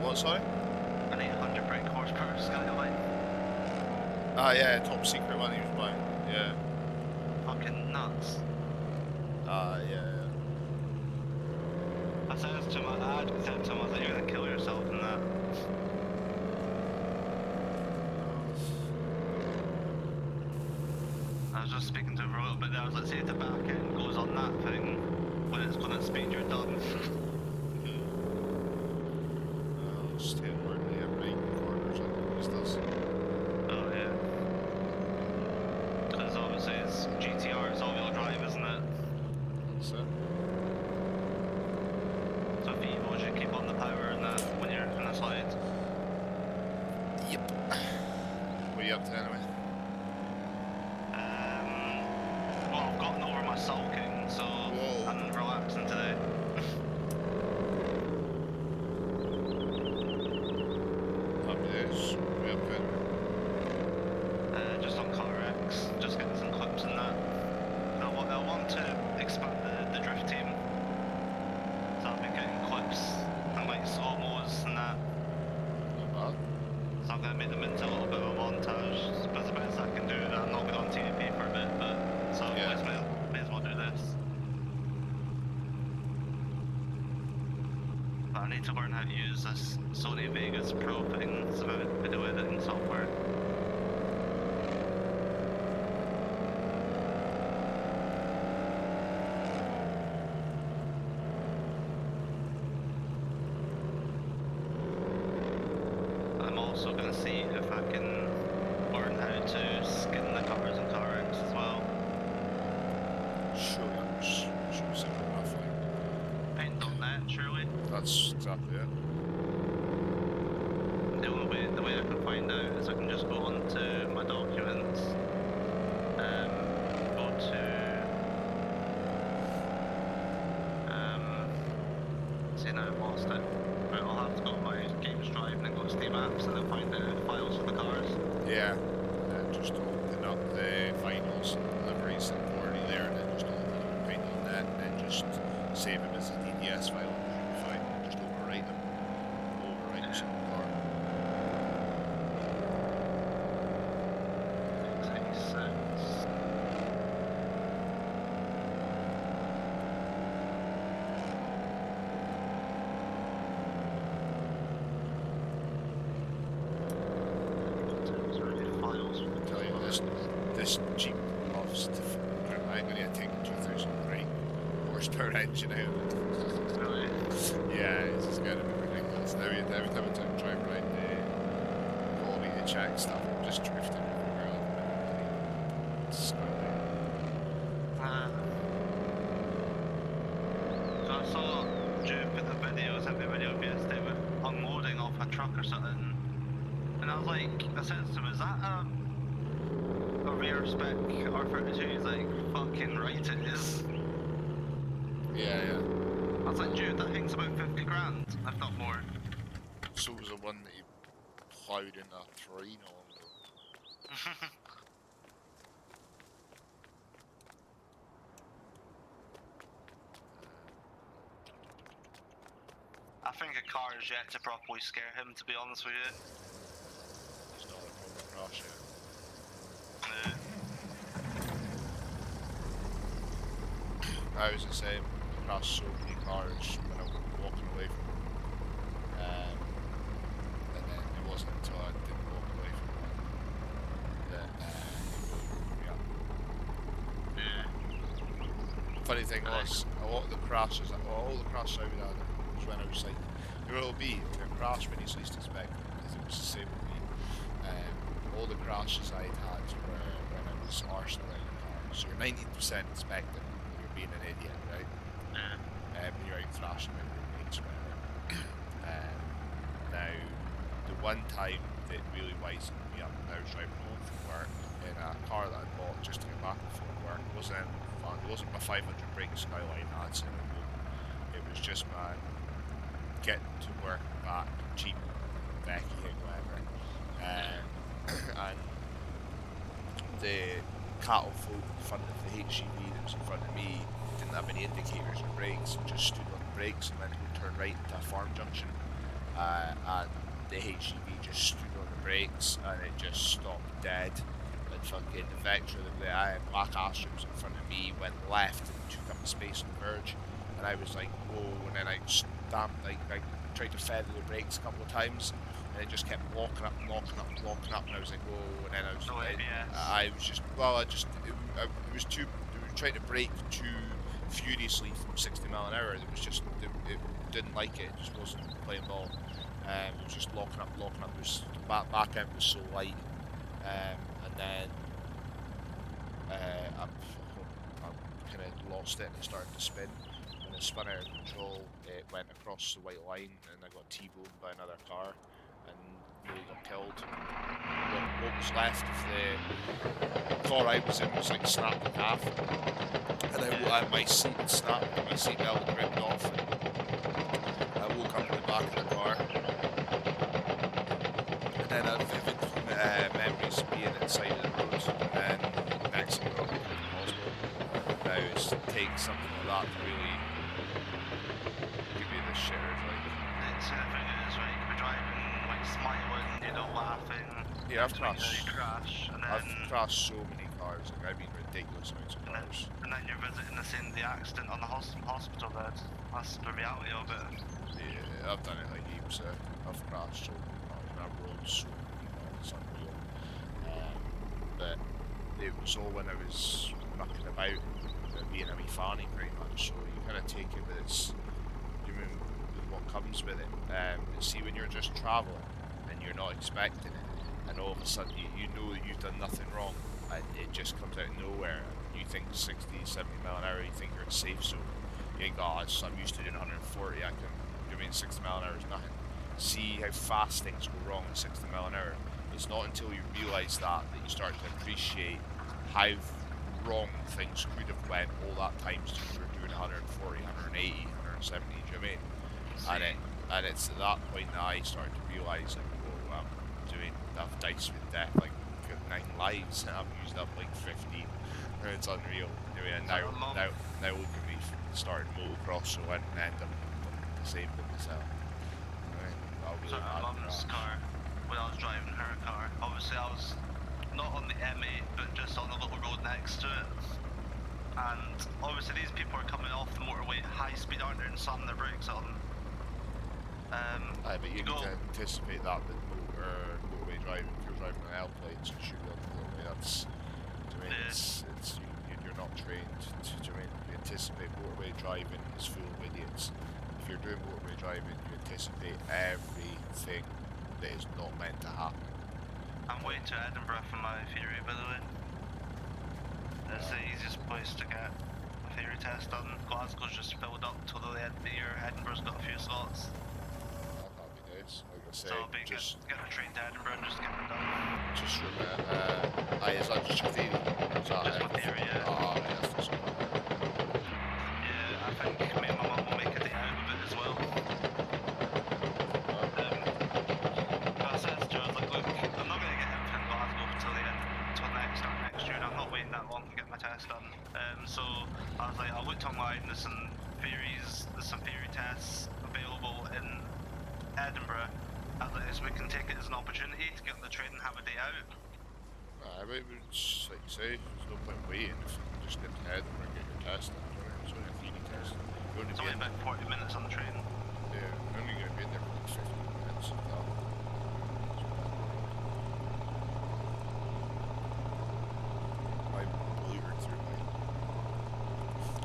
what, sorry? An 800 brake horsepower Skyline. Ah, yeah, top secret one he was buying. Yeah. Fucking nuts. Ah, yeah. I said to him, I said to him, I was like, you're gonna kill yourself in that. I was just speaking to him for a little bit there, I was like, see if the back end goes on that thing, when it's gonna speed, you're done. Stay where they have right corners and always does. Oh yeah. Because obviously it's GTR, it's all-wheel drive, isn't it? That's it. So if Evo should keep on the power and that when you're in the slide. Yep. What are you up to anyway? Well, I've gotten over my sulking, so I'm relaxing today. Happy days. What are you up to anyway? Just on CarX, just getting some clips in that. I want to expand the drift team. So I've been getting clips and like slow-mos and that. Not bad. So I'm going to make them into a little bit of a montage. But the best I can do that, I'm not going on TAP for a bit, but so Yeah. may as well do this. But I need to learn how to use this Sony Vegas Pro thing. It's about video editing software. I'm also going to see if I can learn how to skin the covers in CarX as well. Sure, simple enough. Paint.net, surely. That's exactly it. The way I can find out is I can just go onto my documents, go to, see now I've lost it. Right, I'll have to go to my Games Drive and then go to Steam Apps and then find the files for the cars. Yeah. And then just open up the finals and deliveries that are already there, and then just open up Paint.net and then just save them as a DDS file and you'll be fine. Just overwrite them. Overwrite them to the car. 686. Files. I tell you, this Jeep loves to I'm going to take a 2003 horsepower engine out. Really? Yeah, it's just going to be ridiculous. Now, every time I drive around the quality check stuff, I'm just drifting everywhere at the minute. It's So I saw Jude put the video, sent me a video yesterday with unloading off a truck or something, and I was like, I said to him, is that a rear spec R32? He's like, fucking right it is. Yeah. I was like, Jude, that thing's about 50 grand, if not more. So was the one that you plowed in a 3 no longer. I think a car is yet to properly scare him, to be honest with you. It's not a proper crash yet. I was the same. I crashed so many cars when I was walking away from them. And then it wasn't until I didn't walk away from one that it woke me up. Yeah. Funny thing was, a lot of the crashes, all the crashes I would have was when I was like, it will be, it'll crash when he's least expected, because it was the same with me. All the crashes I'd had were when I was arsing around the car. So you're 19% expecting you're being an idiot, right? Yeah. When you're out thrashing around your mates, whatever. Now, the one time that really wisened me up, I was driving home from work in a car that I bought just to get back and forth work. It wasn't fun. It wasn't my 500 brake Skyline I had sitting at home. It was just my getting to work back, cheap, Becky, whatever. And the cattle folk in front of the HGV that was in front of me didn't have any indicators or brakes and just stood on the brakes and went to turn right into a farm junction. and the HGV just stood on the brakes and it just stopped dead. And fucking the Vectra, the black Astra was in front of me, went left and took up the space on the verge, and I was like, whoa, and then I stamped, like, I tried to feather the brakes a couple of times, and it just kept locking up, and I was like, whoa, and then I was, No ABS. I was just, well, it was too, we were trying to brake too furiously from 60 mile an hour. It was just, it didn't like it just wasn't playing ball. It was just locking up. It was, the back end was so light, and then I kind of lost it and it started to spin. When it spun out of control, it went across the white line, and I got T-boned by another car and nearly got killed. What was left of the car I was in was like snapped in half, and my seat had snapped, my seatbelt had ripped off. I woke up in the back of the car, and then I have vivid memories of being inside of the road, and then next thing I got to the hospital. Now it's takes something like that to really give you the shitters, like. It's the thing is, right, you could be driving, like, smiling, you know, laughing. Yeah, I've crashed. You crash, and then... I've crashed so many cars, like, I've been ridiculous amounts of cars. And then you're visiting the scene of the accident on the hospital bed. That's the reality of it. Yeah, I've done it like heaps. I've crashed so many cars, and I've rolled so many cars, it's unreal. But it was all when I was mucking about, being a wee fanny pretty much, so you kind of take it with its, you mean, with what comes with it. And see, when you're just travelling and you're not expecting it, and all of a sudden you know that you've done nothing wrong, and it just comes out of nowhere. You think 60, 70 mile an hour, you think you're in a safe zone. You think, oh, I'm used to doing 140, I can, you mean 60 mile an hour is nothing. See how fast things go wrong at 60 mile an hour. It's not until you realise that you start to appreciate how wrong things could have went all that times you were doing 140, 180, 170, do you know what I mean? And it's at that point that I started to realise, like, whoa, I've diced with death, like, 9 lives, and I've used up like 15. It's unreal. Anyway, and now look at me starting motocross, so I didn't end up disabling myself. So my mum's car, when I was driving her car, obviously I was not on the M8, but just on the little road next to it. And obviously these people are coming off the motorway at high speed, aren't they, and slamming their brakes on. Aye, but you need to anticipate that with motorway driving. If you're driving on L-planes, you should be on the motorway. That's, you're not trained to anticipate motorway driving is full of idiots. If you're doing motorway driving, you anticipate everything that is not meant to happen. I'm waiting to Edinburgh for my theory, by the way. It's the easiest place to get a theory test done. Glasgow's just filled up till the end of the year. Edinburgh's got a few slots. Happy days, like I say. So I'll be just get the train to Edinburgh and just get it done. Just remember, is that just your theory? Or is that just my theory, yeah. Oh, right, that's just yeah, I think me and my mum will make a day out of it as well. I said to her, like, look, I'm not going to get everything in Glasgow till next year, and I'm not waiting that long to get my test done. So I was like, I looked online, there's some theory tests available in Edinburgh. I was like, so we can take it as an opportunity to get on the train and have a day out. But it's like you say, there's no point waiting if you can just get to Edinburgh and get your test done. It's only a theory test. It's only about 40 minutes on the train. Yeah, you're only going to be in there for like 15 minutes of that. I bluebered through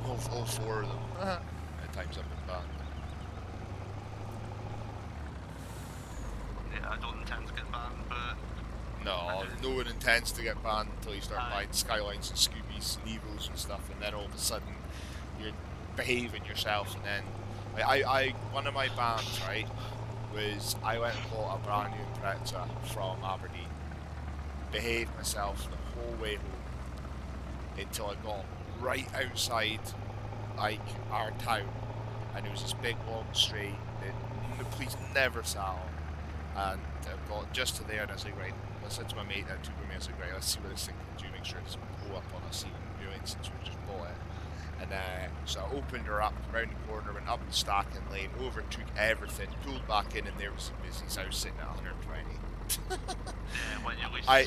all 4 of them. At times I've been banned. Yeah, I don't intend to get banned, but... No one intends to get banned until you start buying Skylines and Scoobies and Evos and stuff, and then all of a sudden you're behaving yourself, and then like one of my bans, right, was I went and bought a brand new Impreza from Aberdeen, behaved myself the whole way home until I got right outside like our town, and it was this big long straight that the police never sat on, and I got just to there, and I was like, right, I said to my mate that took with me, I was like, right, let's see what this thing can do, make sure it doesn't blow up on us even, since we just bought it. And So I opened her up, round the corner, went up the stacking lane, overtook everything, pulled back in, and there was the business. I was sitting at 120. Yeah, when you least I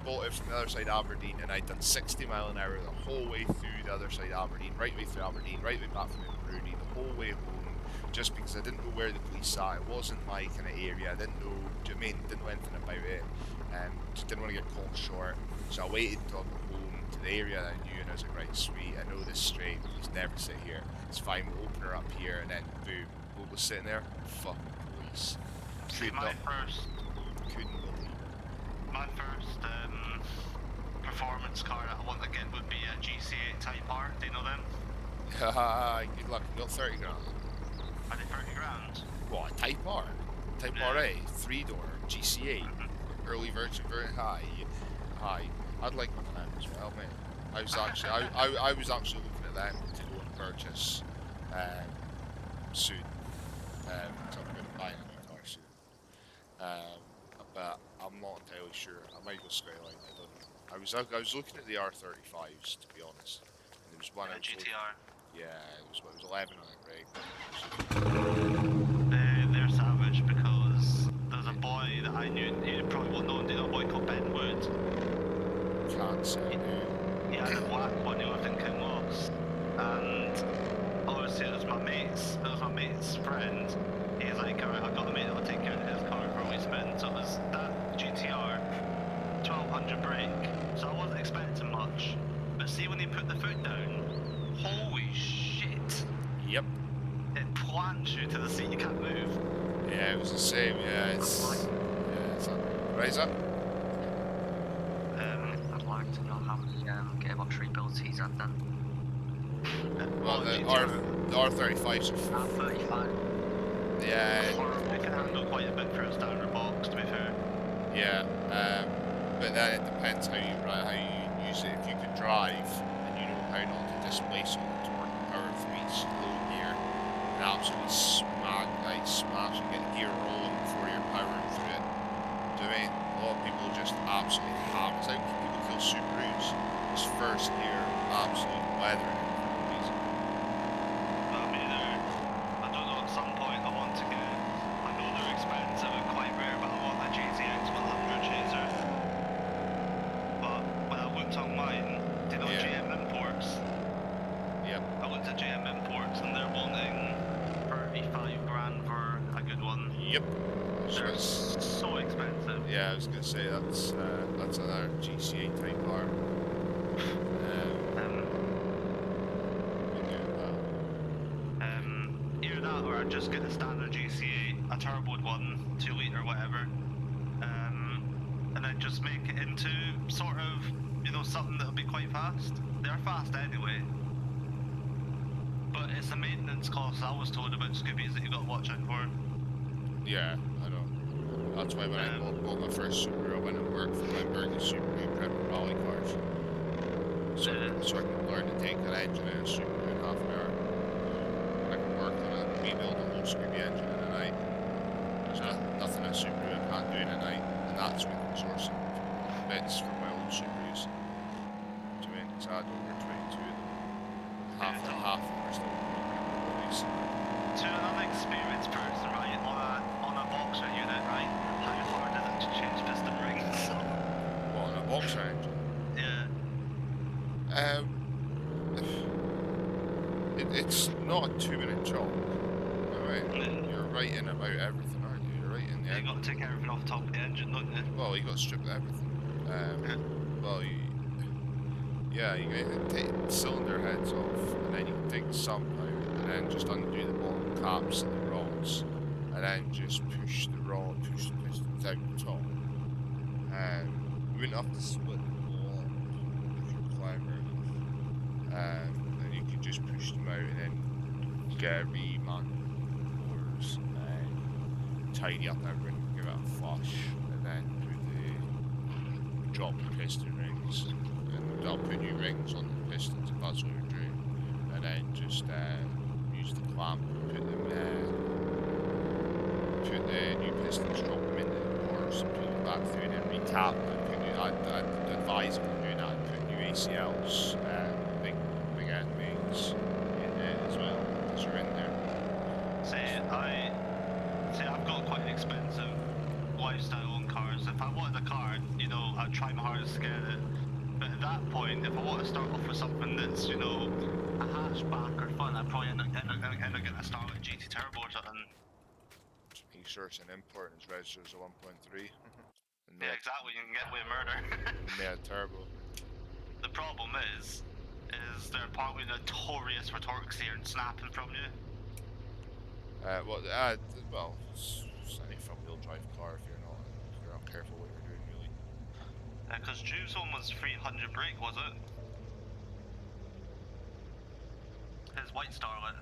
bought it from the other side of Aberdeen, and I'd done 60 mile an hour the whole way through the other side of Aberdeen, right way through Aberdeen, right way back from Rooney, the whole way home, just because I didn't know where the police sat. It wasn't my kind of area. I didn't know. Do you know what I mean? Didn't know anything about it. Just didn't want to get caught short. So I waited until I got home to the area that I knew, and I was like, right, sweet. I know this straight. Please never sit here. It's fine. We'll open her up here, and then boom, what was sitting there? Fucking police. See, my first performance car that I want to get would be a GC8 Type R. Do you know them? Good luck. You got 30 grand. Are they 30 grand? What, a Type R? Type RA, 3-door, GC8, early version, very high. I'd like one of them as well, mate. I was actually looking at them to go and purchase soon. So I'm going to buy a new car soon. But I'm not entirely sure. I might go Skyline. I don't know. I was looking at the R35s, to be honest. And there was one. GTR. Yeah, it was 11 on it, right? They're savage because there's a boy that I knew. You probably won't know. Do you know a boy called Ben Wood? Can't say. He had a black one. He lived in Kinloss, and obviously it was my mate's friend. He's like, alright, I've got a mate that'll take care of his car for a wee spin. So it was that GTR 1200 brake. So I wasn't expecting much. But see, when he put the foot down, holy shit! Yep. It plants you to the seat. You can't move. Yeah, it was the same. Yeah, it's raise up. I'd like to know how many gearbox rebuilds he's had then. Well, the R35s are R35. yeah. It can handle quite a bit for a standard box, to be fair. Yeah, but then it depends how you use it. If you can drive and you know how not to displace all the torque and power through each low gear, and absolutely smash and get the gear rolling before you're powering through it. Do you know what I mean? A lot of people just absolutely ham. It's like people kill Subarus. This first gear, absolute weathering it for no reason. But I mean, I don't know, at some point I want to get, I know they're expensive and quite rare, but I want a GTX 100 Chaser. But when I looked online, do you know GM Imports? Yep. I looked at GM Imports and they're wanting 35 grand for a good one. Yep. They're so expensive. Yeah, I was gonna say that's another GC8 Type R. Either that or I'd just get the standard GC8, a turboed one, 2 litre, whatever, and then just make it into sort of, you know, something that'll be quite fast. They're fast anyway, but it's the maintenance costs I was told about Scoobies that you got to watch out for. Yeah, I know. That's why when I bought my first Subaru, I went and worked for Limburg and Subaru prep rally cars. So I can learn to take an engine in a Subaru in half an hour. I can work on a rebuild a whole Scooby engine in a night. There's nothing a Subaru I can't do in a night, and that's with sourcing bits from my old Subarus. Do you mean? Because I had over 22 of them. Half of them are still working. To an unexperienced person, right, on a boxer unit, right, how hard is it to change piston rings? What, on a boxer engine? Yeah. It's not a 2-minute job. Alright, you're right in about everything, aren't you? You're right in the You got to take everything off the top of the engine, don't you? Well, you got to strip everything. Well, you got to take the cylinder heads off, and then you can take the sump out, and then just undo the bottom caps and the rods, and then just push the pistons out the top. You wouldn't have to split the wall if you're clever enough. And you can just push them out and then get a reman motors and tidy up everything, give it a flush, and then drop the piston rings, and I'll put new rings on the pistons if that's what you're doing, and then just use the clamp, put the new pistons, drop them into the motors, and put them back through, and then recap them. I'd advise them doing that and put new ACLs, big end that's, you know, a hatchback or fun, I'd probably end up getting a Starlet GT Turbo or something. Make sure it's an import and it's registered as a 1.3. And Yeah, exactly, you can get away with murder. made turbo. The problem is they're partly notorious for torque steering snapping from you. Well, it's any front-wheel drive car if you're not careful what you're doing, really. Because Juve's one was 300 brake, was it? His white Starlet.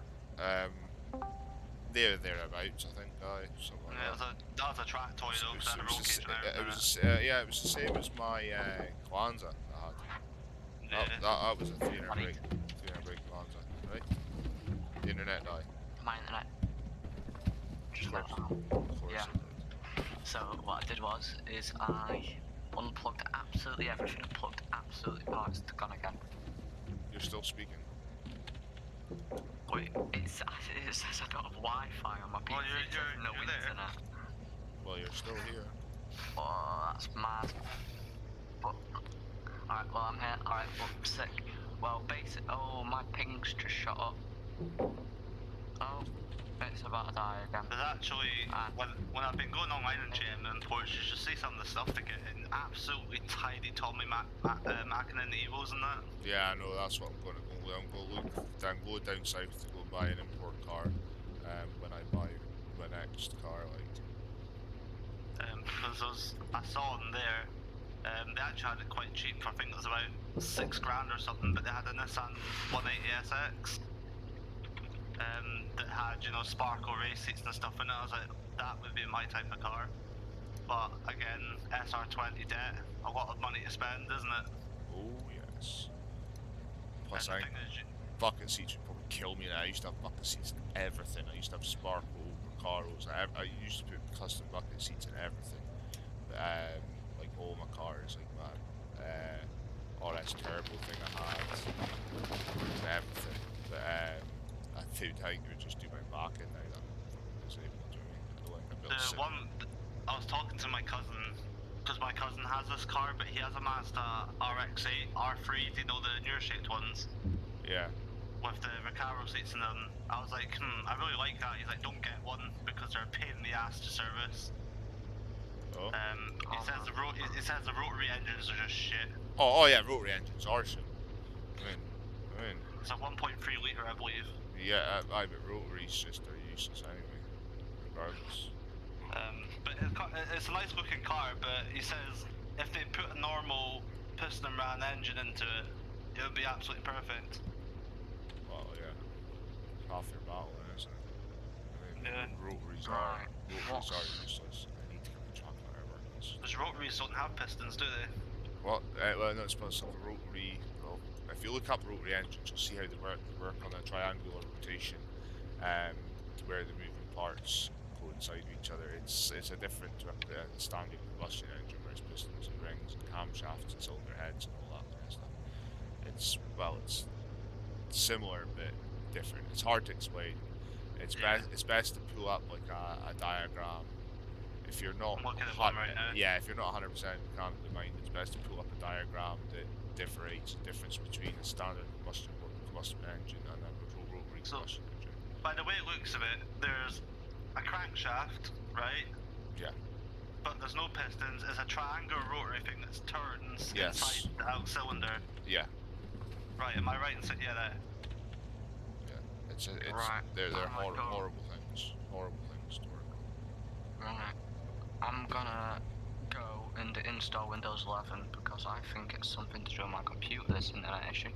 Thereabouts, I think, something like Yeah, that. that was a track toy though, because I had a roll cage and everything. It was the same as my Kwanzaa I had. Yeah. That was a 300 brake Kwanzaa, right? The internet died. My internet. Just Of like course. that. Of course Yeah. it did. So what I did is I unplugged absolutely everything. Plugged absolutely. Oh, it's gone again. You're still speaking. Wait, it says I don't have Wi-Fi on my PC. Well, it says no you're there. internet. Well, you're still here. Oh, that's mad. But alright, well I'm here. Alright, well sick. Well, oh, my ping's just shot up. Oh, it's about to die again. There's actually, when I've been going online and chatting and ports, you should see some of the stuff to get in absolutely tidy Tommy Mackin and the Evos and that. Yeah, I know, that's what I'm going to go with. I'm going to go down south to go buy an import car when I buy my next car, like. Because I saw them there, they actually had it quite cheap for, I think it was about £6 grand or something, but they had a Nissan 180SX that had, you know, sparkle race seats and stuff in it. I was like, that would be my type of car. But again, SR20 debt, a lot of money to spend, isn't it? Oh, yes. Plus, And the thing is, bucket seats would probably kill me now. I used to have bucket seats in everything. I used to have sparkle Recaros. I used to put custom bucket seats in everything. Like all my cars, like my RS Turbo thing I had, and everything. But I think it would just do my back in now that I'm disabled. Do you know what I mean? the one, I was talking to my cousin, because my cousin has this car, but he has a Mazda RX-8, R3, you know, the newer shaped ones. Yeah. With the Recaro seats in them. I was like, I really like that. He's like, don't get one because they're a pain in the ass to service. Oh. He says the rotary engines are just shit. Oh yeah, rotary engines are shit. I mean. It's a 1.3 litre, I believe. Yeah, but rotaries just are useless anyway, regardless. But it's a nice looking car, but he says if they put a normal piston and ran engine into it, it would be absolutely perfect. Well, yeah. Half your battle, isn't it? I mean, Yeah. rotaries are useless. I need to get my chocolate out of work. Because rotaries don't have pistons, do they? Well, no, it's supposed to have a rotary. Well, if you look up rotary engines, you'll see how they work on a triangular rotation, where the moving parts coincide with each other. It's a different to a standard combustion engine, where it's pistons and rings and camshafts and cylinder heads and all that kind of stuff. It's similar but different. It's hard to explain. It's best to pull up like a diagram. If you're not if you're not 100% calm in mind, it's best to pull up a diagram that differentiates the difference between a standard combustion engine and a rotary combustion engine. By the way it looks of it, there's a crankshaft, right? Yeah. But there's no pistons. It's a triangular rotary thing that turns inside the out cylinder. Yeah. Right, am I right in saying that? Yeah. Right. They're horrible things. Horrible things to work on. Right. I'm gonna go and install Windows 11 because I think it's something to do with my computer, this internet issue.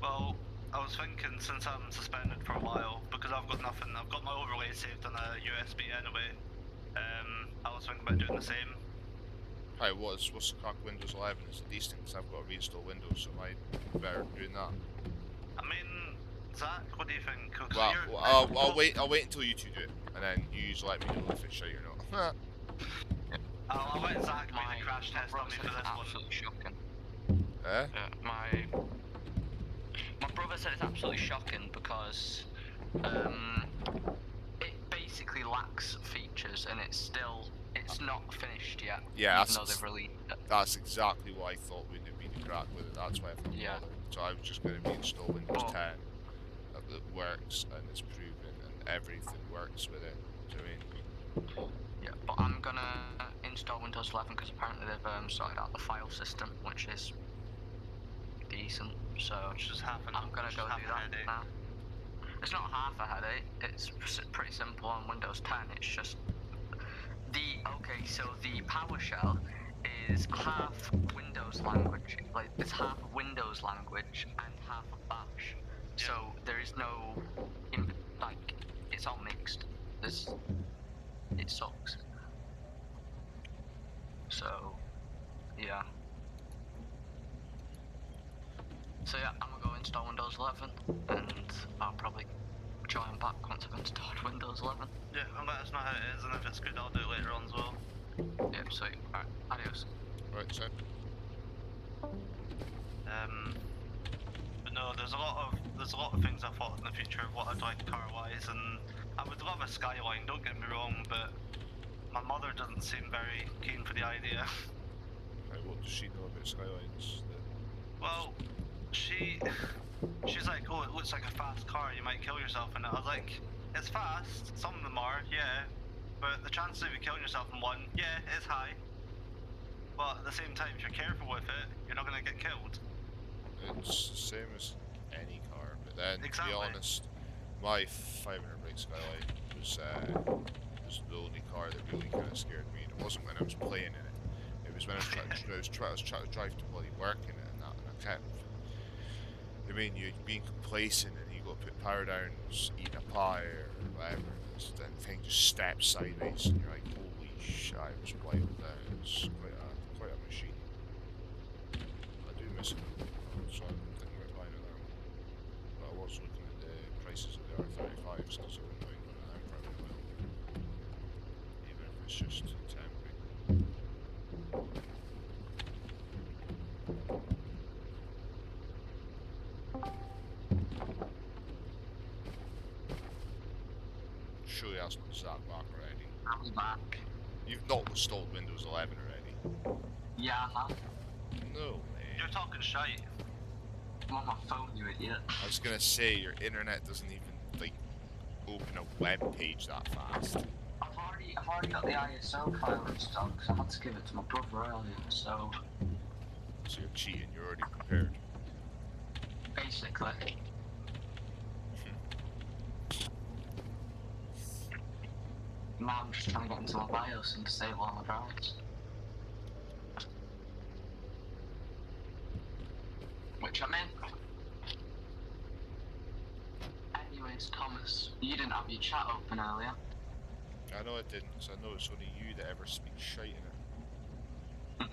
Well, I was thinking since I'm suspended for a while, because I've got nothing, I've got my overlay saved on a USB anyway. I was thinking about doing the same. Hi, what's the crack Windows 11? Is it decent? Because I've got to reinstall Windows, so I might be better doing that. I mean, Zach, what do you think? Well, I'll wait until you two do it, and then you just let me know if it's shite or not. I'll let Zach make the crash test on me for this one. Absolutely shocking. Eh? Yeah, my brother said it's absolutely shocking because it basically lacks features and it's not finished yet. Yeah, even though they've released it. That's exactly what I thought would be the crack with it. That's why I've not bothered. So I'm just going to install Windows But- 10 that works and it's proven and everything works with it. Do you know what I mean? Yeah, but I'm gonna install Windows 11 because apparently they've sorted out the file system, which is decent. So Just happen. I'm gonna just go have do a that headache. now. It's not half a headache. It's pretty simple on Windows 10. It's just so the PowerShell is half Windows language, like it's half a Windows language and half a Bash. Yeah. So there is no, like, it's all mixed. It sucks. So, yeah. So yeah, I'm gonna go install Windows 11, and I'll probably join back once I've installed Windows 11. Yeah, and let us know how it is, and if it's good, I'll do it later on as well. Yep, sweet. Alright, adios. Right, so But no, there's a lot of things I thought in the future of what I'd like car-wise, and I would love a Skyline. Don't get me wrong, but my mother doesn't seem very keen for the idea. right, what does she know about Skylines? Well, she's like, oh, it looks like a fast car. You might kill yourself in it. I was like, it's fast. Some of them are, yeah, but the chances of you killing yourself in one, yeah, is high. But at the same time, if you're careful with it, you're not gonna get killed. It's the same as any car, but then Exactly. to be honest, my 500 brake Skyline was the only car that really kind of scared me. And it wasn't when I was playing in it. It was when I was trying to drive to bloody work in it, and that, and I kept. I mean, you're being complacent, and you got to put power down, eating a pie or whatever, and the thing just steps sideways, and you're like, holy shit! It was wild. It was quite a machine. I do miss it. So I'm thinking about buying it now. But I was looking at the prices of the R35s because I wouldn't mind one of them for a while. Even if it's just temporary. Surely that's not Zach back already. I'm back. You've not installed Windows 11 already. Yeah, I have. No way. You're talking shite. I'm on my phone, you idiot. I was gonna say your internet doesn't even like open a web page that fast. I've already got the ISO file installed because I had to give it to my brother earlier, so So you're cheating, you're already prepared. basically. Now I'm just trying to get into my BIOS and disable all my drives. Which I'm in. Anyways, Thomas, you didn't have your chat open earlier. I know I didn't, because I know it's only you that ever speaks shite in it.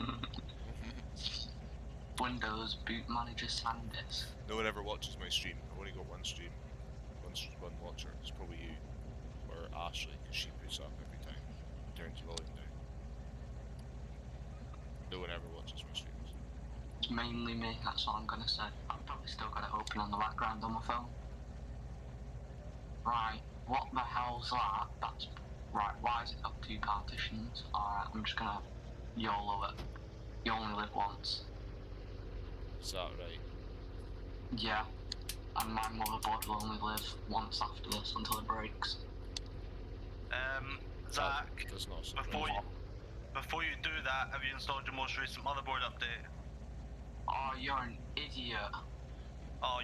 Windows Boot Manager SanDisk. No one ever watches my stream. I've only got one stream. One watcher. It's probably you. Or Ashley, because she puts up every time. Turns the volume down. No one ever watches my streams. It's mainly me, that's all I'm gonna say. I've probably still got it open on the background on my phone. Right, what the hell's that? That's right, why is it got two partitions? Alright, I'm just gonna YOLO it. You only live once. Is that right? Yeah. And my motherboard will only live once after this until it breaks. Zach, That does not surprise before you do that, have you installed your most recent motherboard update? Oh, you're an idiot. Oh,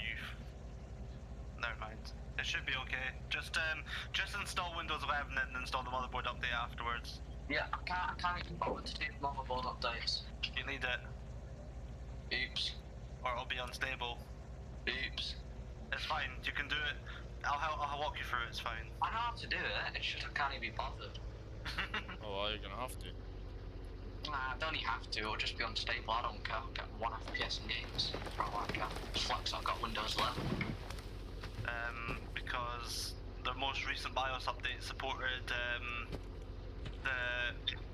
never mind. It should be okay. Just install Windows 11 and install the motherboard update afterwards. Yeah, I can't even bother to do motherboard updates. You need it, Oops. or it'll be unstable. Oops. It's fine. You can do it. I'll walk you through it. It's fine. I know how to do it, it's just I can't even be bothered. Oh, well, you're gonna have to. Nah, I don't even have to, it'll just be unstable, I don't care. I'll get 1 FPS in games, for all I care. Flex, I've got Windows 11. Because the most recent BIOS update supported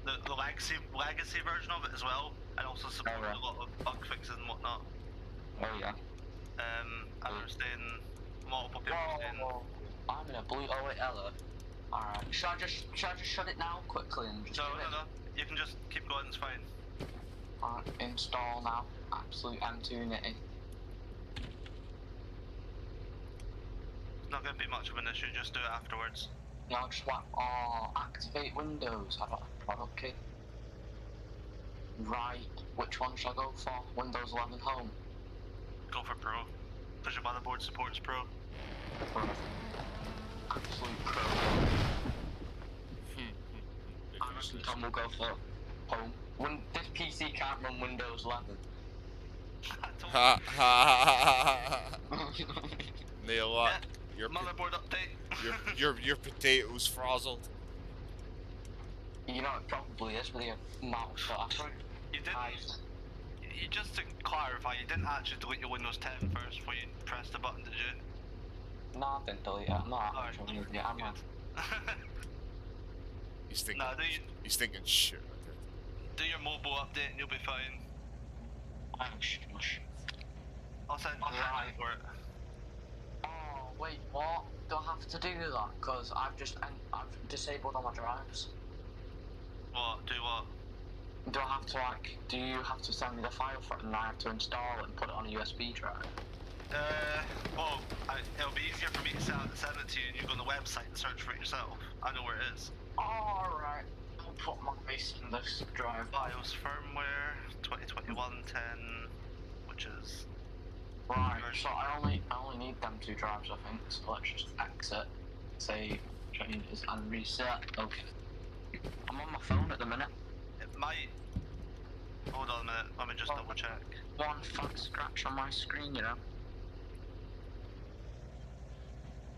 the legacy version of it as well, and also supported right. a lot of bug fixes and whatnot. Oh yeah. I understand multiple people saying. Whoa. I'm in a blue, oh wait, hello. Alright, should I just shut it now quickly and just No, do it? no, no. You can just keep going. It's fine. Alright, install now. Absolute M2 nitty. Not going to be much of an issue, just do it afterwards. Yeah, I'll just whack, activate Windows. I don't have a product key. Right, which one should I go for? Windows 11 Home. Go for Pro, because your motherboard supports Pro. Absolute Pro. I reckon Tom will go for Home. This PC can't run Windows 11. Ha ha. Nail that. Yeah, Your motherboard update. your potatoes frazzled. You know it probably is with your mouse effort. You didn't. You just to clarify, you didn't actually delete your Windows 10 first before you pressed the button, did you? No, I didn't delete it. I'm not Alright, actually an idiot, am I? He's thinking. Nah, He's thinking shit. do your mobile update and you'll be fine. Oh, shush. I'll send you the link for it. Oh, wait, what? Do I have to do that? Because I've disabled all my drives. What? Do what? Do I have to, like, do you have to send me the file for it and I have to install it and put it on a USB drive? Well, it'll be easier for me to send it to you and you go on the website and search for it yourself. I know where it is. Alright, I'll put my base in this drive. BIOS firmware 2021-10, which is Right, so I only need them 2 drives, I think, so let's just exit, save, changes, and reset. Okay. I'm on my phone at the minute. it might. Hold on a minute. Let me just double check. One fat scratch on my screen, you know.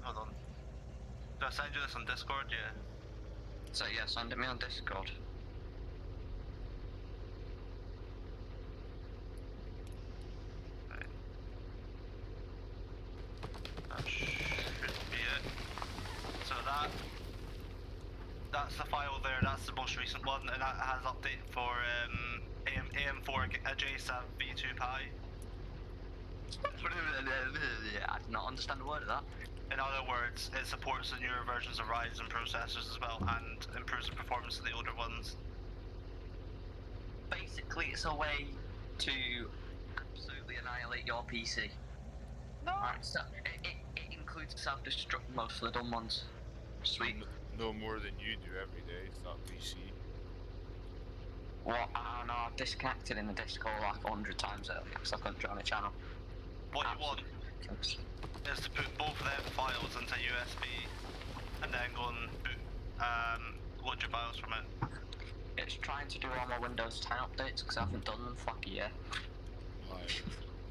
Hold on. Do I send you this on Discord? Yeah. So yeah, send it me on Discord. Right. That should be it. So that's the file there. That's the most recent one, and that has update for AM4 JSAP V2 Pi. I did not understand a word of that. In other words, it supports the newer versions of Ryzen processors as well, and improves the performance of the older ones. Basically, it's a way to absolutely annihilate your PC. No. Right, so it includes self-destruct most of the dumb ones. Sweet. No more than you do every day. It's not PC. What? I don't know, I've disconnected in the Discord like 100 times earlier because I couldn't join a channel. What you want is to put both of them files into USB, and then go and load your BIOS from it. It's trying to do all my Windows 10 updates because I haven't done them for like a year. Right.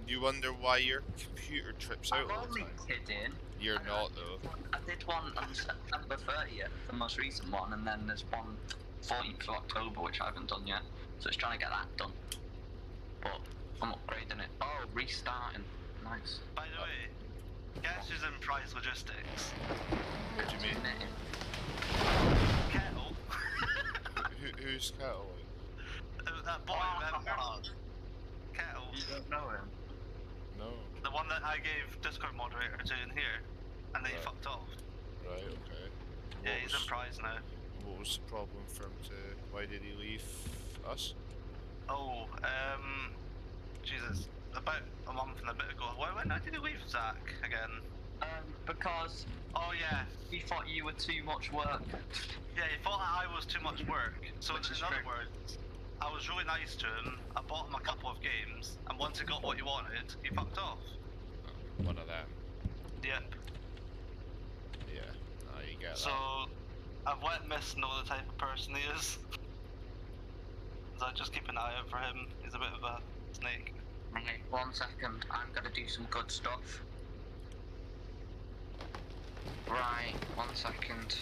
You wonder why your computer trips out I'm all the only time. kidding. You're not though. I did one on September 30th, the most recent one, and then there's one 14th of October which I haven't done yet. So it's trying to get that done. But I'm upgrading it. Oh, restarting. Nice. By the way, guess who's in Prize Logistics? What do you mean? Kettle. Who's Kettle? That boy, remember? Kettle. You don't know him? No. The one that I gave Discord moderator to in here, and then he Right. fucked off. Right. Okay. Yeah, What he's was- in Prize now. What was the problem for him to? Why did he leave us? Oh, Jesus. About a month and a bit ago. When did he leave Zach again? Because Oh yeah. he thought you were too much work. Yeah, he thought that I was too much work. So Which in is other true. words, I was really nice to him. I bought him a couple of games, and once he got what he wanted, he fucked off. One of them. Yep. Yeah. No, you get So that. I've let Miss know the type of person he is. So I just keep an eye out for him. He's a bit of a snake. Right, 1 second. I'm gonna do some good stuff. Right, 1 second.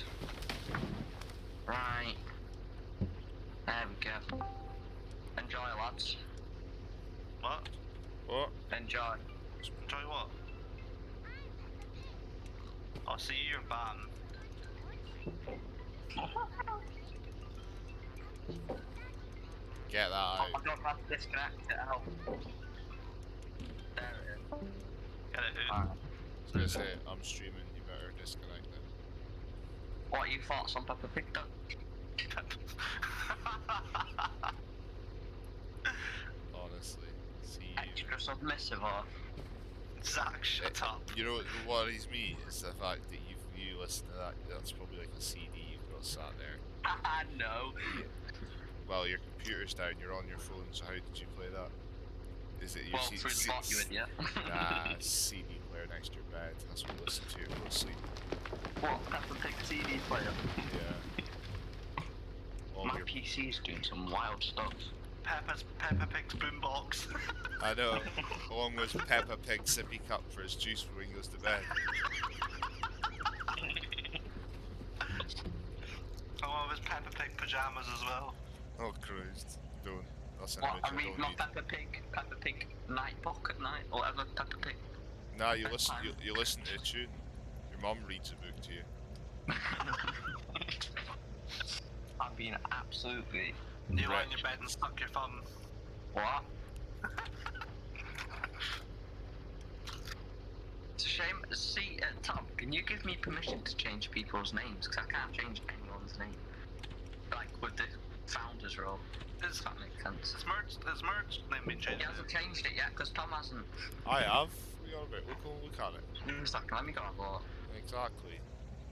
Right. There we go. Enjoy, lads. What? What? Enjoy. Enjoy what? I'll see you, you're banned. Get that Oh, out. I don't have to disconnect it out. There it is. Get it, dude. Alright. I was gonna say, I'm streaming, you better disconnect it. What you thought some Peppa picked up? Honestly. See you. Extra submissive or? Zach, shut up. You know what worries me is the fact that you listen to that. That's probably like a CD you've got sat there. No. Well, your computer's down. You're on your phone. So how did you play that? Is it your Well, through the bot, you idiot. Nah, CD player next to your bed. That's what you listen to. Go to sleep. What? Peppa Pig CD player? Yeah. All My your, PC's doing some wild stuff. Peppa Pig's boombox. I know. Along with Peppa Pig sippy cup for his juice when he goes to bed. Along with his Peppa Pig pajamas as well. Oh Christ! Don't. That's an What? image I I read don't my need. Peppa Pig night book at night, or whatever, Peppa Pig. Nah, you listen. You listen to a tune. Your mum reads a book to you. I've been absolutely... You lie in your bed and stuck your thumb. What? It's a shame. See, Tom, can you give me permission to change people's names? Because I can't change anyone's name. Like with the founder's role. Does that make sense? It's merged name been changed. He hasn't changed it yet, because Tom hasn't. I have. We are about. Look at it. One second, let me go have a look. Exactly.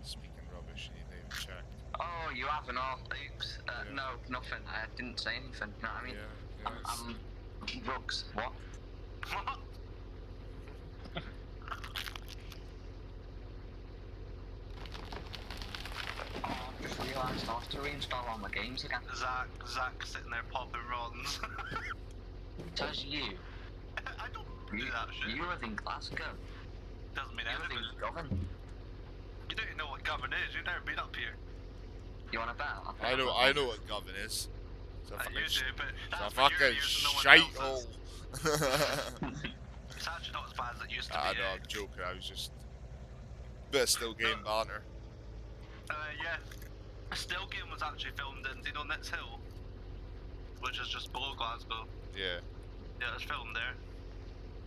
Speaking rubbish, you didn't even check. Oh, you haven't? Oh, oops. Yeah. No, nothing. I didn't say anything. You know what I mean? Yeah. I'm rugs. What? Oh, I just realised I have to reinstall all my games again. Zach sitting there popping runs. Says you. I don't do that shit. You live in Glasgow. Doesn't mean You live anything. in Govan. You don't even know what Govan is. You've never been up here. You want to bet? I know what Govan is. It's a fucking, You do, but it's a that's for your fucking ears and no one shite else's. hole. It's actually not as bad as it used to I be. know, I'm joking. I was just. But still game banter. Yeah. Still Game was actually filmed in, do you know Nits Hill? Which is just below Glasgow. Yeah. Yeah, it's filmed there.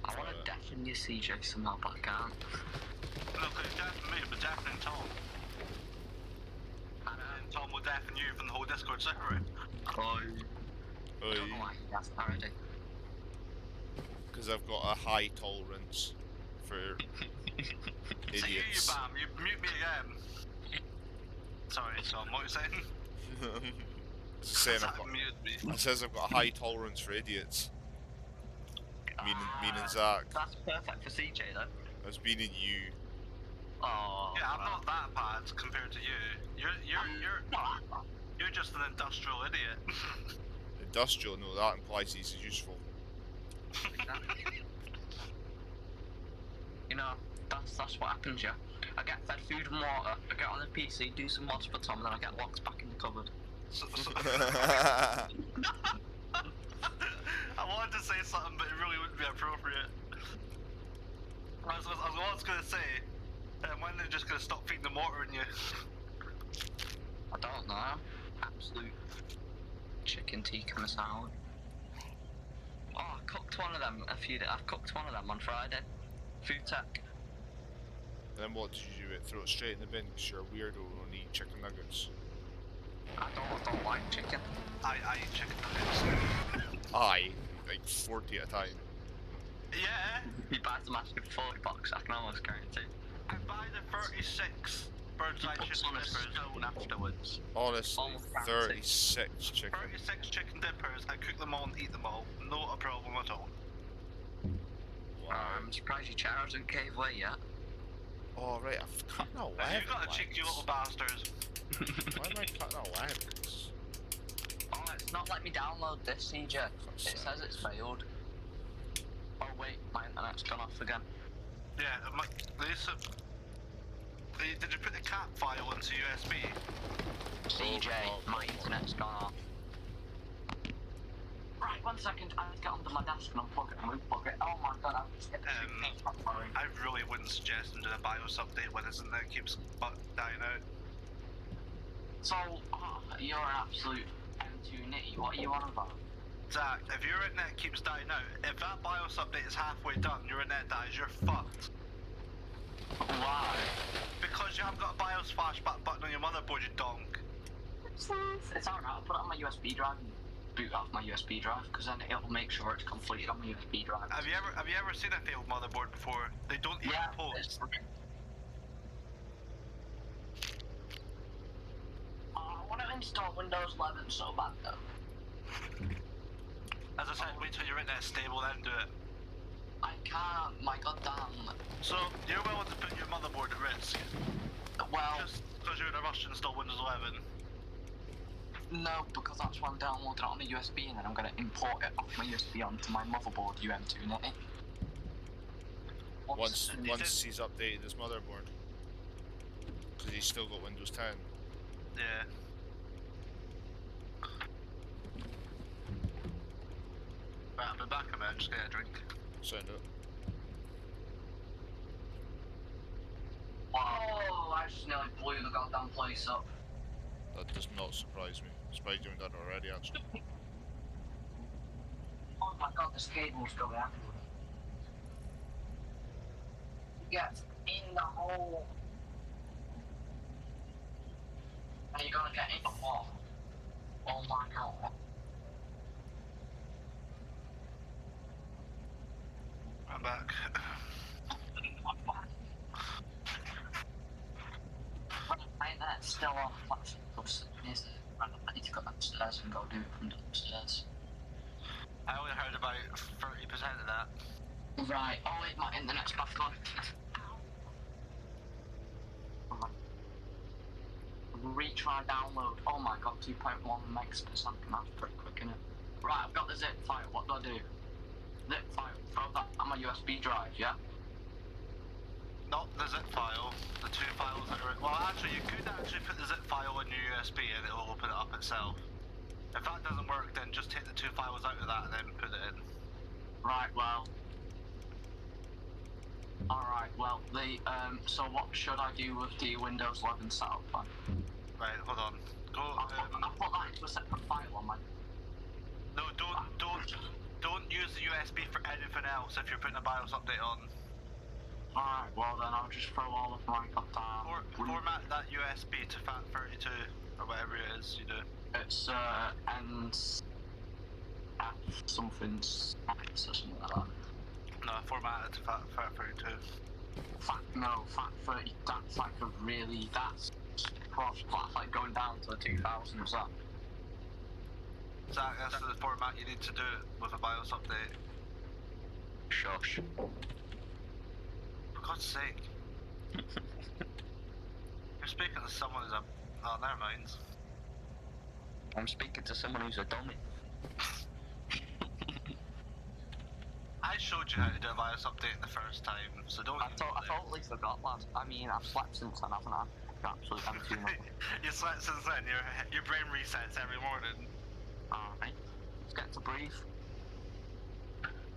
I want to deafen you, CJ, somehow, but I can't. Look, it's deafening me, but deafening Tom. And Tom will deafen you from the whole Discord server. I Oi. don't know why that's already. Because I've got a high tolerance for So you idiots. bam, you mute me again. Sorry, Tom, what are you saying? Just saying Zach I've got. muted me. It says I've got a high tolerance for idiots. Meaning Zach. That's perfect for CJ, though. That's meaning you. Oh. Yeah, I'm not that bad compared to you. You're just an industrial idiot. Industrial, no, that implies he's useful. You know, that's what happens, yeah. I get fed food and water, I get on the PC, do some mods for Tom, and then I get locked back in the cupboard. I wanted to say something, but it really wouldn't be appropriate. I was going to say, when they're just going to stop feeding the water in you. I don't know. Absolute chicken tikka masala. Oh, I cooked one of them I've cooked one of them on Friday. Food tech. And then what did you do? Throw it straight in the bin because you're a weirdo who only eat chicken nuggets. I don't like chicken. I eat chicken nuggets. Aye, like 40 at a time. Yeah. He buys them after 40 bucks, I can almost guarantee. I buy the 36 bird's eye Puts chicken on a dippers. stone afterwards. Honestly, Almost guaranteed. 36 chicken. 36 chicken dippers, I cook them all and eat them all. Not a problem at all. Wow. I'm surprised your chair hasn't gave way yet. Oh, right, I've cut no You legs. got a cheeky little bastards. Why am I cutting no legs? Oh, it's not let me download this, CJ. It says it's failed. Oh wait, my internet's gone off again. Yeah, did you put the cat file into USB? CJ, my internet's gone off. Right, 1 second, I have to get onto my desk and unplug it and replug it. Oh my god, I'm just getting I really wouldn't suggest doing a BIOS update when his internet keeps dying out. So, you're an absolute M2 nitty, what are you on about? Zach, if your internet keeps dying out, if that BIOS update is halfway done, your internet dies, you're fucked. Why? Because you haven't got a BIOS flashback button on your motherboard, you donk. It's alright, I'll put it on my USB drive and boot off my USB drive, because then it'll make sure it's completed on my USB drive. Have you ever seen a failed motherboard before? They don't even post. I want to install Windows 11 so bad though. As I said, wait till you're in that stable, then do it. I can't, my goddamn. So, you're willing to put your motherboard at risk? Well, Just because you're in a rush to install Windows 11? no, because that's why I'm downloading it on a USB and then I'm going to import it off my USB onto my motherboard, UM290. Once he's updated his motherboard. Because he's still got Windows 10. Yeah. Right, I'll be back a minute, just get a drink. Sound it. Whoa, I just nearly blew the goddamn place up. That does not surprise me. Surprised you haven't done it already, actually. Oh my god, this cable's going out. Get in the hole. Are you gonna get in the hole? Oh my god. I'm back. My internet's still off. I need to go upstairs and go do it from downstairs. I only heard about 30% of that. Right, oh wait, my internet's back on. Retry download. Oh my god, 2.1 megs per second, that's pretty quick, innit? Right, I've got the zip file, what do I do? Zip file, throw that on my USB drive, yeah? Not the zip file, the two files that are... Well, actually, you could actually put the zip file in your USB and it'll open it up itself. If that doesn't work, then just take the two files out of that and then put it in. Right, well... Alright, well, so what should I do with the Windows 11 setup plan? Right, hold on. Go, I'll put that into a separate file on my... No, don't use the USB for anything else if you're putting a BIOS update on. Alright, well then I'll just throw all of my goddamn... Format that USB to FAT32, or whatever it is you do. It's, something snacks or something like that. No, format it to FAT32. FAT30, that's like a really, that's like going down to the 2000s, that. Zach, that's the format you need to do it with a BIOS update. Shush. For God's sake. You're speaking to someone who's a... Oh, never mind. I'm speaking to someone who's a dummy. I showed you how to do a BIOS update the first time, so don't... I totally forgot, lad. I mean, I've slept since then, haven't I? Absolutely empty now. You slept since then, your brain resets every morning. Alright, let's get to breathe.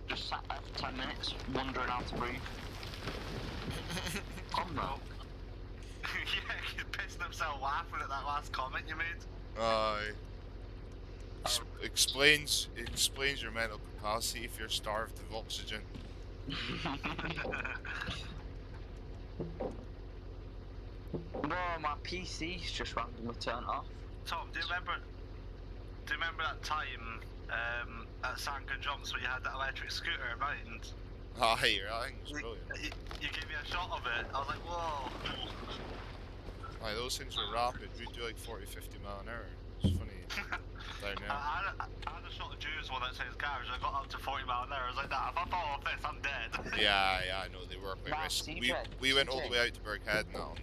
Just sat there for 10 minutes, wondering how to breathe. Come now. Yeah, he's pissing himself laughing at that last comment you made. Aye. Explains your mental capacity if you're starved of oxygen. Bro, my PC's just randomly turned off. Tom, do you remember that time at Sanka Jumps where you had that electric scooter in mind? Aye, I think it's brilliant. You gave me a shot of it, I was like, whoa. Aye, those things were rapid. We'd do like 40, 50 mile an hour. It's funny. Down there. I had a shot of Jews one outside his garage, I got up to 40 mile an hour, I was like, nah, if I fall off this, I'm dead. Yeah, I know, they were quite risky. We went all the way out to Birkhead now.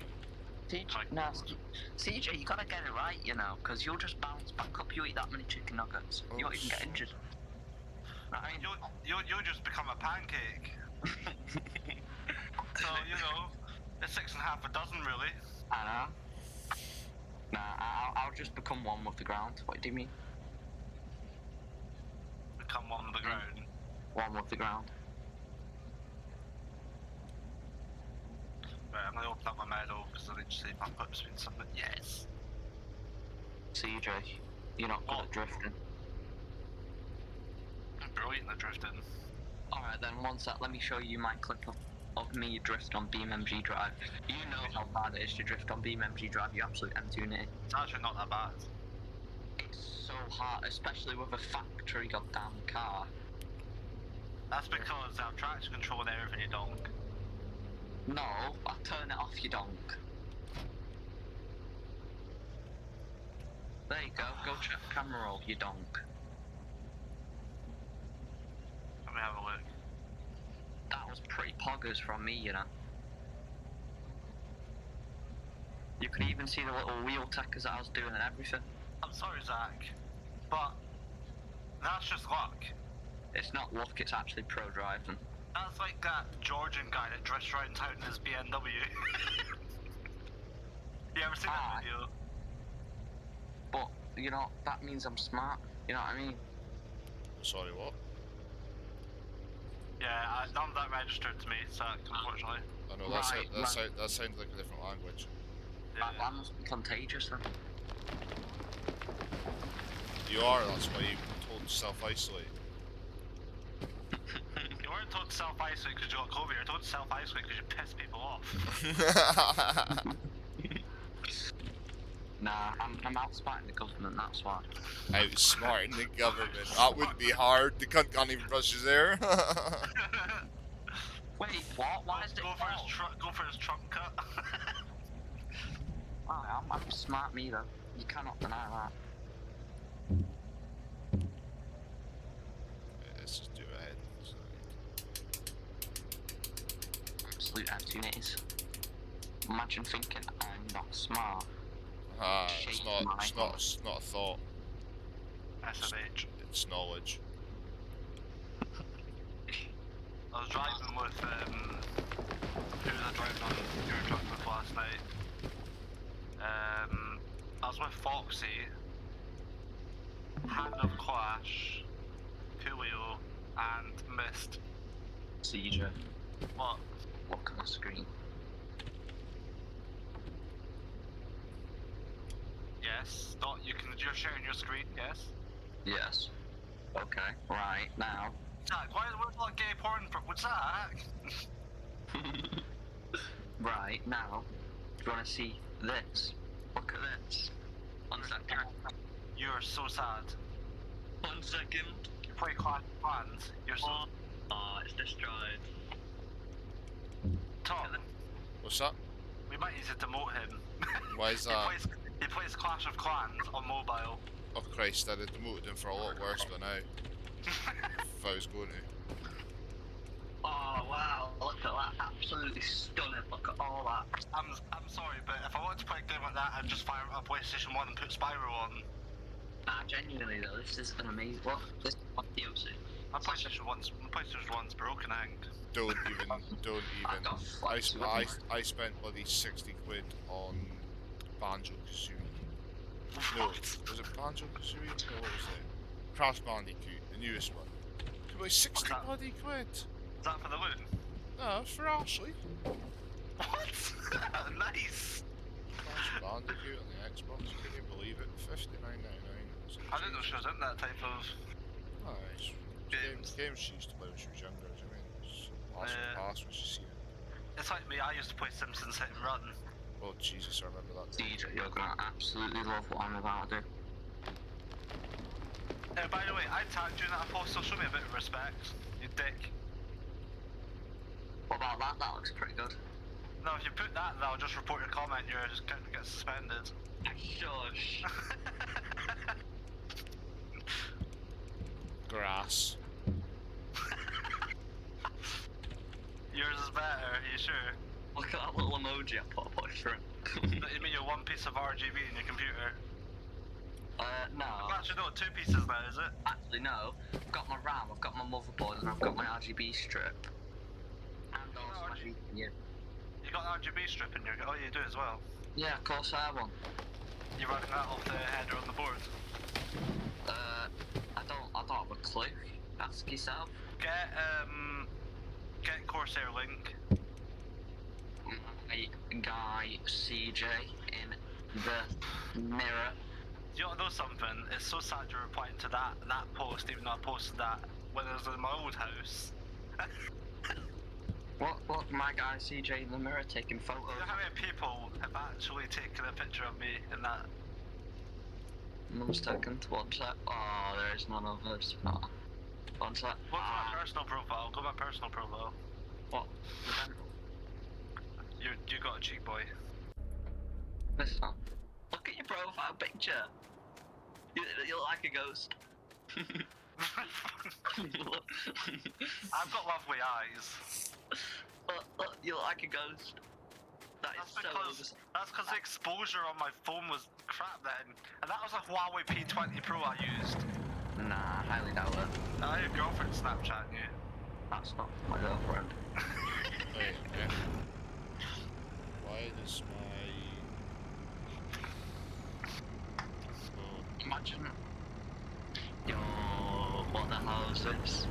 CJ, you gotta get it right, you know, because you'll just bounce back up, you eat that many chicken nuggets, Oh, you won't even get injured. Right? You'll just become a pancake. So, you know, it's 6.5 a dozen really. I know. Nah, I'll just become one with the ground. What do you mean? Become one with the ground. One with the ground. Right, I'm gonna open up my medal because I need to see if I'm put between something. Yes! CJ, you're not good at drifting. I'm brilliant at drifting. Alright then, one sec, let me show you my clip of me drift on BeamMG Drive. You know how bad it is to drift on BeamMG Drive, you absolute M2 nitty. It's actually not that bad. so hard, especially with a factory goddamn car. That's because they have traction control and everything, you donk. No, I turn it off, you donk. There you go, go check camera roll, you donk. Let me have a look. That was pretty poggers from me, you know. You could even see the little wheel tackers that I was doing and everything. I'm sorry, Zach, but that's just luck. It's not luck, it's actually pro driving. That's like that Georgian guy that drifts around town in his BMW. You ever seen that video? But, you know, that means I'm smart, you know what I mean? Sorry, what? Yeah, none of that registered to me, Zach, unfortunately. I know, Right, that sounds like a different language. Yeah. That must be contagious then. You are, that's why you told to self-isolate. You weren't told to self-isolate because you got COVID, you're told to self-isolate because you piss people off. Nah, I'm outsmarting the government, that's why. Outsmarting the government. That wouldn't be hard. The cunt can't even brush his hair. Wait, what? Why is it Go for his Trump cut. I'm smart me though. You cannot deny that. Let's just do it ahead. Absolute opportunities. Imagine thinking I'm not smart. It's not a thought. SMH. It's knowledge. I was driving with, who was I driving on your truck with last night? I was with Foxy, Hand of Clash, Coolio, and Mist. CJ, What? look at the screen. Yes. You're sharing your screen, yes? Yes. Okay, right, now. Zach, where's all that gay porn from? What's that? Right, now. Do you want to see this? Look at this. 1 second. You're so sad. 1 second. You play Clash of Clans, you're so... Oh, it's destroyed. Tom, What's that? we might need to demote him. Why is that? He plays Clash of Clans on mobile. Oh Christ, I'd have demoted him for a lot worse by now. If I was going to. Oh wow, look at that. Absolutely stunning. Look at all that. I'm sorry, but if I wanted to play a game like that, I'd just fire up a PlayStation 1 and put Spyro on. Nah, genuinely though, this is an amazing. What? This is what DLC. My PlayStation 1's broken, I think. Don't even. I spent bloody 60 quid on Banjo-Kazooie. No, was it Banjo-Kazooie? No, what was it? Crash Bandicoot, the newest one. It was 60 that? bloody quid. Is that for the loot? No, it's for Ashley. What? Nice! Crash Bandicoot on the Xbox, can you believe it? $59.99. I didn't know she was in that type of... Nice. Games she used to play when she was younger, do you mean? It's past when she seen it. It's like me, I used to play Simpsons Hit and Run. Oh Jesus, I remember that. DJ, you're gonna absolutely love what I'm about to do. By the way, I tagged you in that post, so show me a bit of respect, you dick. What about that? That looks pretty good. No, if you put that, then I'll just report your comment, you're just going to get suspended. Shush. Grass. Yours is better, are you sure? Look at that little emoji I put up for it. You mean your one piece of RGB in your computer? No. Actually, no, 2 pieces now, is it? Actually, no. I've got my RAM, I've got my motherboard, and I've got my RGB strip. And also my GPU. You got an RGB strip in your... Oh, you do as well. Yeah, of course I have one. You're running that off the header on the board. I don't have a clue. Ask yourself. Get Corsair link. My guy CJ in the mirror. Do you want to know something? It's so sad you're replying to that post, even though I posted that when I was in my old house. What? My guy CJ in the mirror taking photos. You know how many people have actually taken a picture of me in that? 1 second, 1 sec. Oh, there is none of us. Oh. 1 sec. Go to my personal profile. Go to my personal profile. What? The general? You got a cheek, boy. This one. Look at your profile picture. You look like a ghost. I've got lovely eyes. Look, you look like a ghost. That's because the exposure on my phone was crap then, and that was a Huawei P20 Pro I used. Nah, I highly doubt it. Now your girlfriend's Snapchatting you. That's not my girlfriend. Wait, why does my... Imagine. Yo, what the hell is this?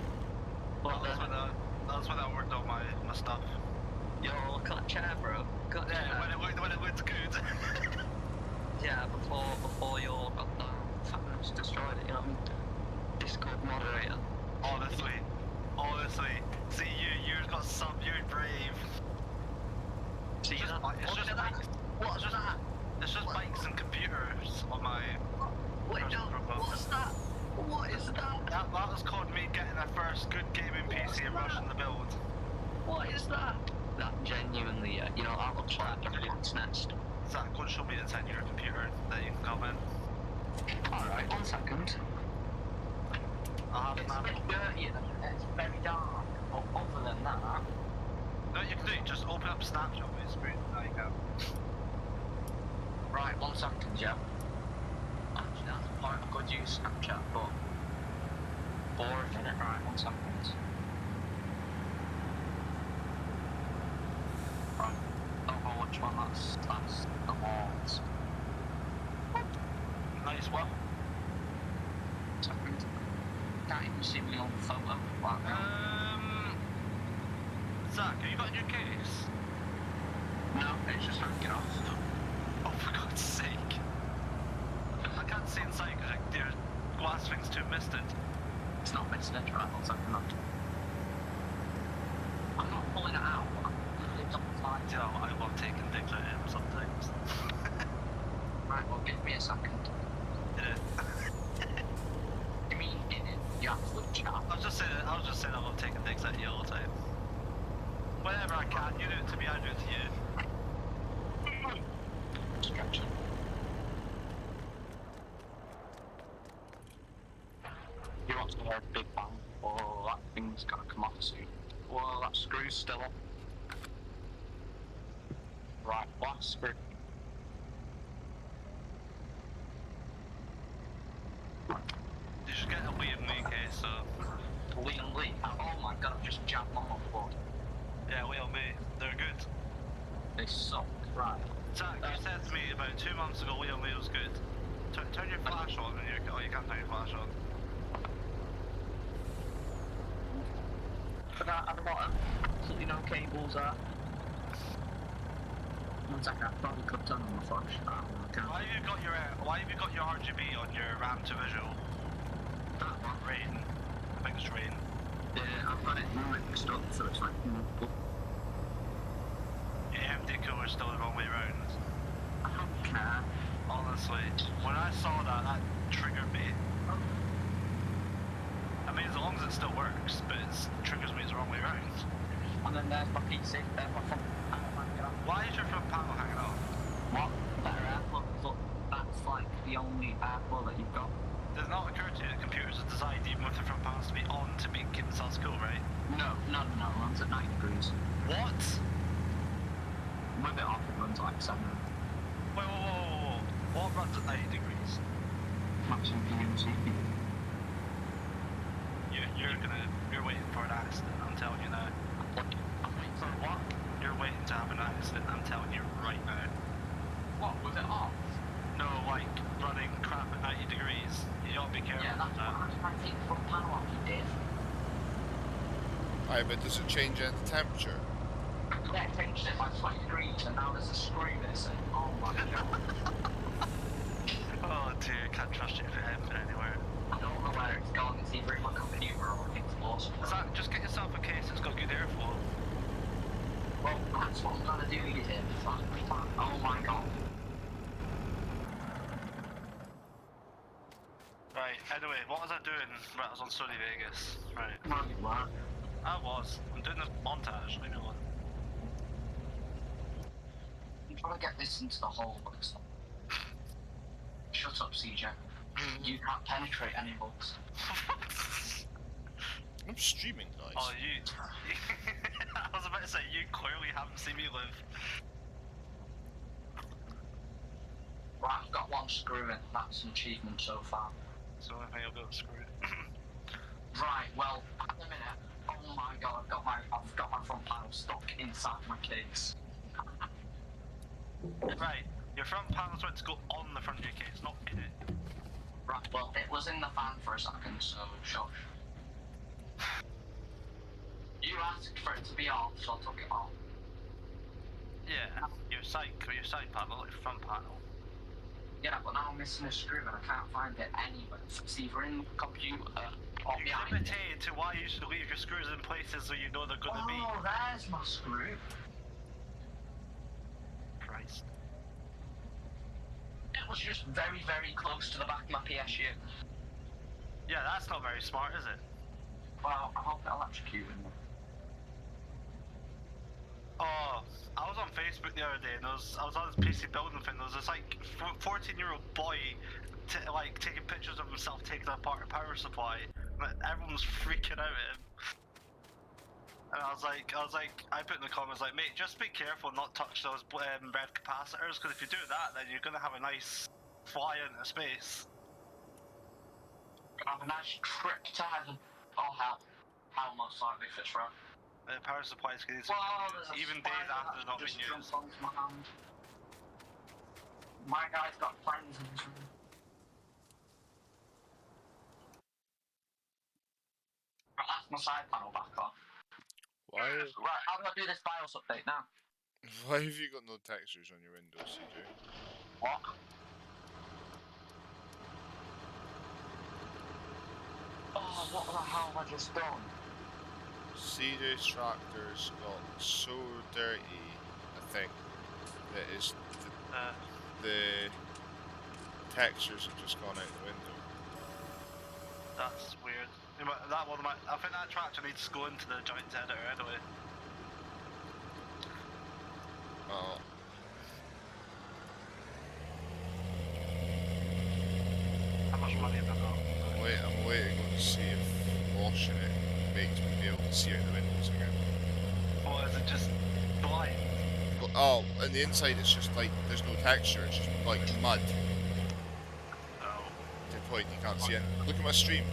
That's when I ordered all my stuff. Yo, look at that chair, bro. Look at that chair. When it looked good. Yeah, before your goddamn fatness destroyed it, you know what I mean? Discord moderator. Honestly. See, you've got some, you're brave. See, It's just bikes. What's that? It's just bikes and computers on my Wait, no, personal profile. what's that? What is that? That was called me getting a first good gaming PC and rushing the build. What is that? That genuinely, you know, that looks like a rat's nest. Zach, go and show me the 10-year computer that you can comment. Alright, 1 second. I'll have It's a an bit dirty and it's very dark, but other than that... No, you can do it, just open up Snapchat on my screen. There you go. Right, 1 second, yeah. Actually, that's quite a good use Snapchat, but... For a minute, right, 1 second. Right, don't know which one that's the walls. Nice one. Second. Can't even see me on the photo right now. Zach, have you got a new case? No, it's just hanging off. Oh, for God's sake. I can't see inside because your glass thing's too misted. It's not misted, right? 1 second. I'm not pulling it out. It's on the side. You know, I love taking digs at him sometimes. Right, well, give me a second. Did it? You mean in it? You absolute chat. I was just saying I love taking digs at you all the time. Whenever I can, you do it to me, I do it to you. Stretching. You want to hear a big bang? Oh, that thing's gonna come off soon. Whoa, that screw's still on. Right, last screw. You should get a Liam Lee case, so... Liam Lee? Oh my god, I've just jammed them on board. Yeah, Liam Lee, they're good. They suck. Right. Zach, you said to me about 2 months ago Liam Lee was good. Turn your flash on and oh, you can't turn your flash on. For that at the bottom, absolutely no cables there. 1 second, I probably could turn on the flash. Why have you got your RGB on your RAM to visual? That one? Rain. I think it's rain. Yeah, I've got it mixed up, so it's like multiple. Your AMD cooler's still the wrong way round. I don't care. Honestly, when I saw that, that triggered me. I mean, as long as it still works, but it triggers me the wrong way round. And then there's my PC, there's my front panel hanging off. Why is your front panel hanging off? What? Better airflow, but that's like the only airflow that you've got. Does it not occur to you that computers are designed even with the front panels to be on to keep themselves cool, right? No, it runs at 90 degrees. What? With it off, it runs like 7. Whoa. What runs at 90 degrees? Maximum PMC. You're waiting for an accident, I'm telling you now. I'm waiting for what? You're waiting to have an accident, I'm telling you right now. What, was it off? No, like, running crap at 90 degrees. You ought to be careful Yeah, that's with that. what I was trying to front panel off, you did. Aye, but does it change any temperature? Yeah, it changed it by 20 degrees, and now there's a screw missing. Oh my god. Oh dear, can't trust you for anything anywhere. I don't know where it's gone, it's either in my computer or it's lost. Zach, just get yourself a case that's got good airflow. Well, that's what I'm gonna do, you hear me? Oh my god. Right, anyway, what was I doing? Right, I was on Sony Vegas. Right. No, you weren't. I was. I'm doing this montage, leave me alone. I'm trying to get this into the hole, but it's not. Shut up, CJ. You can't penetrate any holes. I'm streaming, guys. Oh, you... I was about to say, you clearly haven't seen me live. Right, I've got one screw in. That's an achievement so far. So I think I'll be able to screw it. Right, well, at the minute, oh my god, I've got my front panel stuck inside my case. Right, your front panel's meant to go on the front of your case, not in it. Right, well, it was in the fan for a second, so shush. You asked for it to be off, so I took it off. Yeah, your side panel, not your front panel. Yeah, but now I'm missing a screw and I can't find it anywhere. It's either in the computer or You're behind it. limited to why you should leave your screws in places so you know they're gonna be. Oh, there's my screw. Christ. It was just very, very close to the back of my PSU. Yeah, that's not very smart, is it? Well, I hope it'll electrocute me. Oh, I was on Facebook the other day and I was on this PC building thing. There was this like 14-year-old boy like taking pictures of himself taking apart a power supply. And everyone was freaking out at him. And I put in the comments like, mate, just be careful and not touch those red capacitors, because if you do that, then you're gonna have a nice fly into space. Gonna have a nice trip to heaven. Oh hell. Hell most likely if it's right. Power supplies can even days after they're not being used. My hand. My guy's got plans in his room. Right, that's my side panel back on. Why? Right, how do I do this BIOS update now? Why have you got no textures on your windows, CJ? What? Oh, what the hell have I just done? CJ's tractors got so dirty, I think, that the textures have just gone out the window. That's weird. I think that tractor needs to go into the joints editor anyway. Oh. How much money have I got? I'm waiting to see if washing it makes me be able to see out the windows again. Or is it just blind? Oh, and the inside it's just like, there's no texture, it's just like mud. Oh. To the point you can't see it. Look at my stream.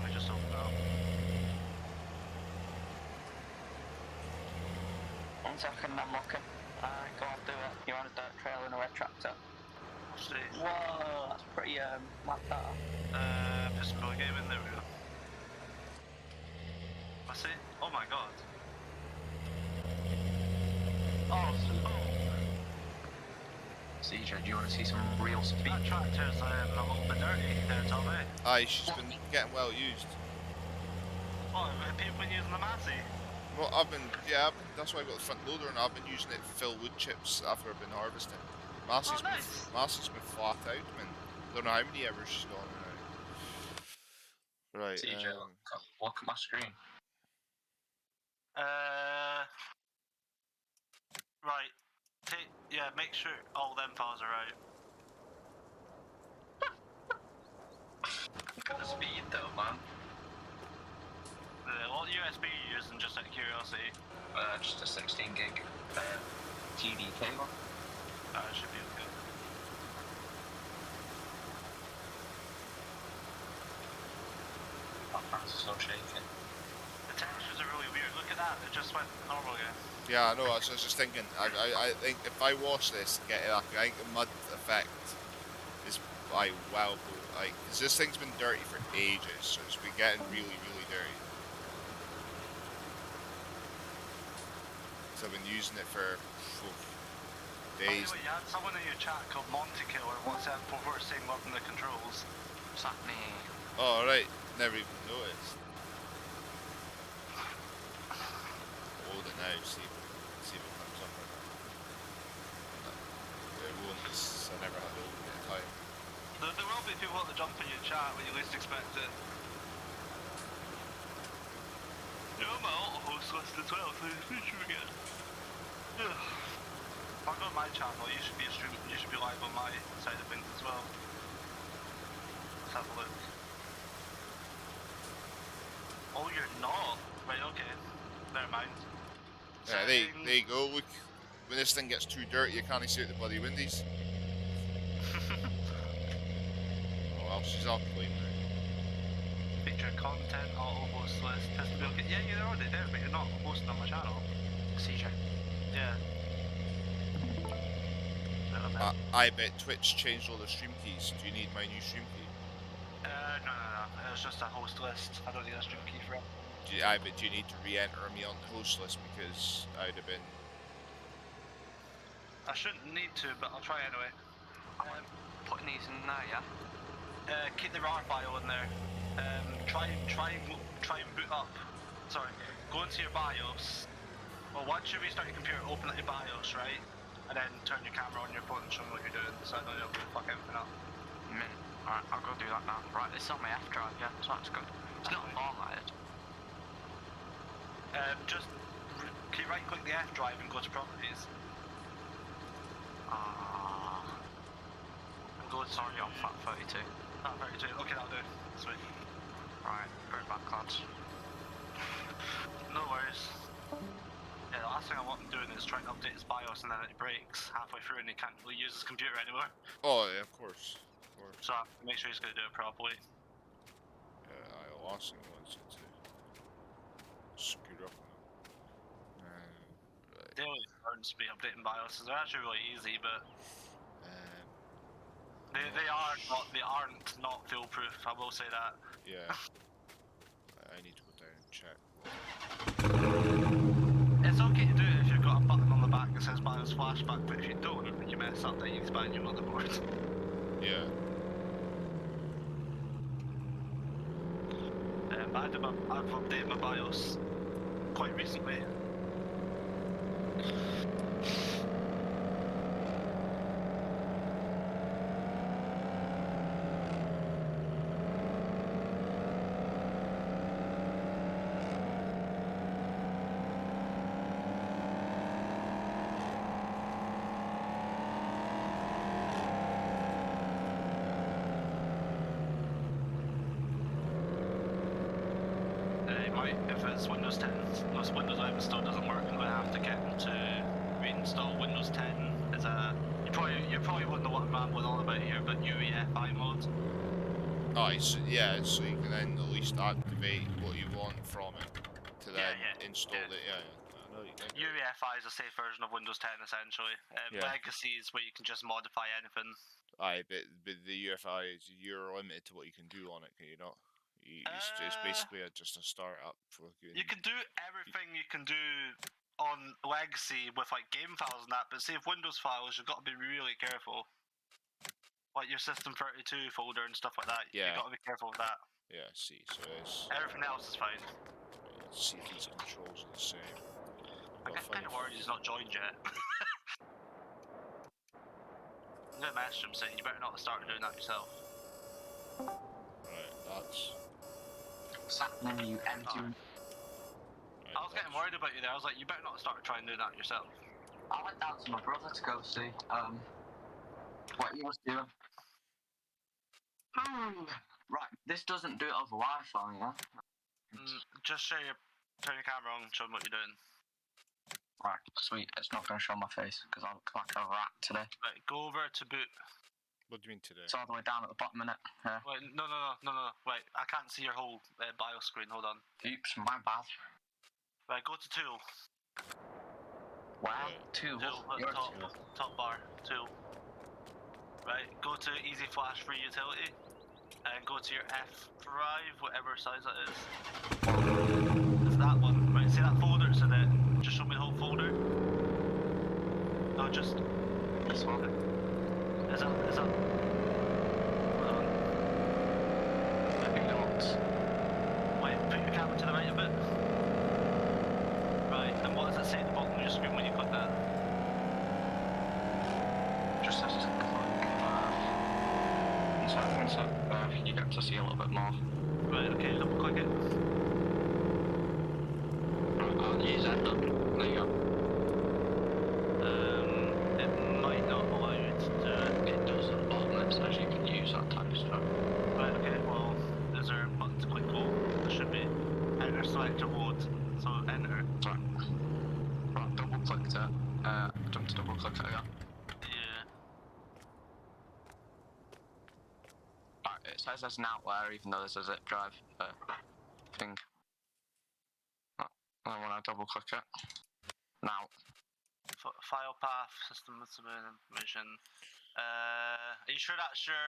I just don't know. 1 second, I'm looking. Go on, do it. You're on a dirt trail in a red tractor. See. Whoa, that's pretty, mad that. Pistol gaming, there we go. I see. Oh my god. Oh, CJ, do you want to see some real speed? that tractor's a little bit dirty there, Tommy. Aye, she's been getting well used. Oh, have people been using the Massey? Well, that's why I got the front loader and I've been using it to fill wood chips after I've been harvesting. Massey's nice. been flat out, man. Don't know how many hours she's gone now. Right, CJ, look at my screen. Right. Make sure all them files are right. Look at the speed though, man. What USB are you using, just out of curiosity? Just a 16 gig TD cable. It should be okay. My hands are so shaky. The textures are really weird. Look at that, it just went normal again. Yeah, I know, I was just thinking, I think if I wash this and get it, I think the mud effect is because this thing's been dirty for ages, so it's been getting really, really dirty. So I've been using it for days. By the way, you had someone in your chat called Monte Killer once said before saying loving the controls. What's that mean? Oh, right, never even noticed. Hold it now, see if it comes up or not. No, it won't, I never had to open it in time. There will be people about to jump in your chat when you least expect it. You're on my auto-host list as well, so you should get. If I go to my channel, you should be live on my side of things as well. Let's have a look. Oh, you're not? Right, okay. Never mind. Yeah, there you go, look. When this thing gets too dirty, you can't see out the bloody windies. Oh well, she's all clean now. Feature content, auto host list, testimonial. Yeah, you're already there, but you're not hosting on my channel. CJ. Yeah. I bet Twitch changed all the stream keys. Do you need my new stream key? No. It was just a host list. I don't need a stream key for it. I bet you need to re-enter me on the host list because I'd have been. I shouldn't need to, but I'll try anyway. Putting these in there, yeah? Keep the RAR file in there. Try and boot up. Sorry, go into your BIOS. Well, once you restart your computer, open up your BIOS, right? And then turn your camera on your phone and show me what you're doing, so I don't know if you fuck everything up. Alright, I'll go do that now. Right, it's on my F drive, yeah, so that's good. It's not formatted. Can you right click the F drive and go to properties? And go to... Sorry, on fat 32. Fat 32, okay, that'll do. Sweet. Right, go back, lads. No worries. Yeah, the last thing I want him doing is trying to update his BIOS and then it breaks halfway through and he can't really use his computer anymore. Oh yeah, of course. So I have to make sure he's going to do it properly. Yeah, I lost it once to screw up on them. Right. Daily learns to be updating BIOS. They're actually really easy, but they aren't not foolproof. I will say that. Yeah. I need to go down and check. It's okay to do it if you've got a button on the back that says BIOS flashback, but if you don't, and you mess up, then you expand your motherboard. Yeah. I've updated my BIOS quite recently. If it's Windows 10, this Windows I've installed doesn't work, I'm going to have to get them to reinstall Windows 10 as a... You probably wouldn't know what I'm rambling on about here, but UEFI mode. Oh, yeah, so you can then at least activate what you want from it to then install it. Yeah. I know you can. UEFI is a safe version of Windows 10 essentially. Legacy is where you can just modify anything. Aye, but the UEFI is you're limited to what you can do on it, can you not? It's basically just a startup for you can do everything you can do on Legacy with like game files and that, but see if Windows files, you've got to be really careful. Like your System32 folder and stuff like that. Yeah. You've got to be careful with that. Yeah, see, so it's... Everything else is fine. Let's see if these controls are the same. I get kind of worried he's not joined yet. I'm gonna message him saying you better not start doing that yourself. Right, that's... Sat menu empty. Right, I was getting worried about you there. I was like, you better not start trying doing that yourself. I went down to my brother to go see what he was doing. Right, this doesn't do it over Wi-Fi, yeah? Just turn your camera on and show him what you're doing. Right, sweet. It's not going to show my face because I look like a rat today. Right, go over to boot. What do you mean today? It's all the way down at the bottom, innit? Yeah. Wait, no. Wait, I can't see your whole BIOS screen. Hold on. Oops, my bad. Right, go to tool. Wow, tool. Tool, top bar, tool. Right, go to Easy Flash Free Utility, and go to your F drive, whatever size that is. It's that one. Right, see that folder that's in it? Just show me the whole folder. No, just this one. Is that? Hold on. Maybe not. Wait, put your camera to the right a bit. Right, and what does it say at the bottom of your screen when you click that? Just says to click. One sec. you get to see a little bit more. Right, okay, double click it. Right, I'll use it. There you go. It might not allow you to do it. It does at the bottom, it says you can use that type of stuff. Right, okay, well, is there a button to click go? There should be. Enter selector mode, so enter. Right, double clicked it. Jump to double click it again. Yeah. Right, it says there's an outlier even though there's a zip drive thing. Right, and when I double click it. Now. File path, system with information. Are you sure that's your